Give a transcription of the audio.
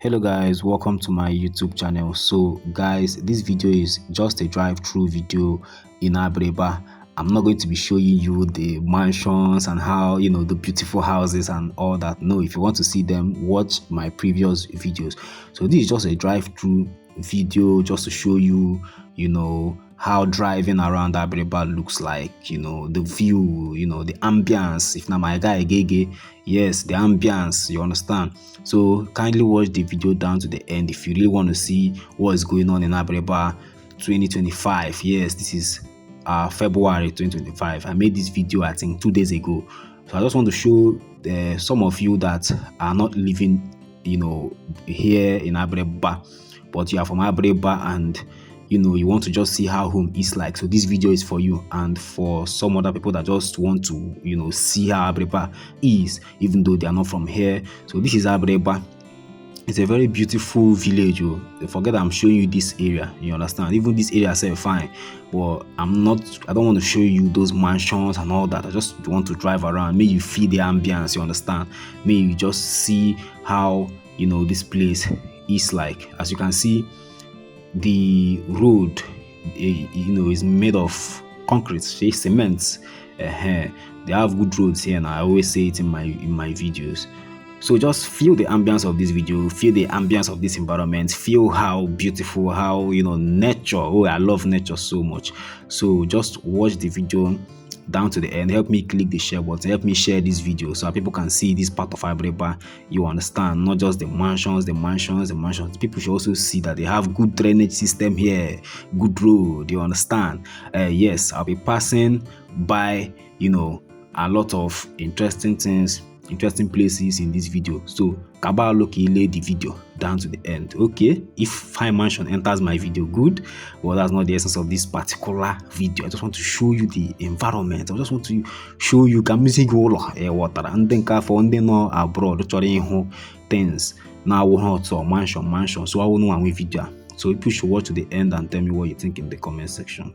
Hello guys, welcome to my YouTube channel. So guys, this video is just a drive-through video in Abiriba. I'm not going to be showing you the mansions and how the beautiful houses and all that. No, if you want to see them, watch my previous videos. So this is just a drive-through video just to show you how driving around Abiriba looks like, the view, the ambience. If not my guy Gege, yes, the ambience, you understand. So kindly watch the video down to the end if you really want to see what is going on in Abiriba 2025. Yes, this is February 2025. I made this video I think 2 days ago. So I just want to show some of you that are not living here in Abiriba, but you are from Abiriba and you want to just see how home is like. So this video is for you, and for some other people that just want to see how Abiriba is even though they are not from here. So this is Abiriba. It's a very beautiful village. Forget I'm showing you this area, you understand. Even this area is fine, but I don't want to show you those mansions and all that. I just want to drive around, may you feel the ambience, you understand. May you just see how this place is like. As you can see, the road is made of concrete, cement. They have good roads here, and I always say it in my videos. So just feel the ambience of this video, feel the ambience of this environment, feel how beautiful, how nature. Oh, I love nature so much. So just watch the video down to the end. Help me click the share button, help me share this video so that people can see this part of Abiriba. You understand, not just the mansions. People should also see that they have good drainage system here, good road, you understand. Yes, I'll be passing by a lot of interesting places in this video. So Kaba Loki lay the video down to the end. Okay, if fine mansion enters my video, good. Well, that's not the essence of this particular video. I just want to show you the environment. I just want to show you music water and then for no abroad things now mansion. So I will know one video. So people should watch to the end and tell me what you think in the comment section.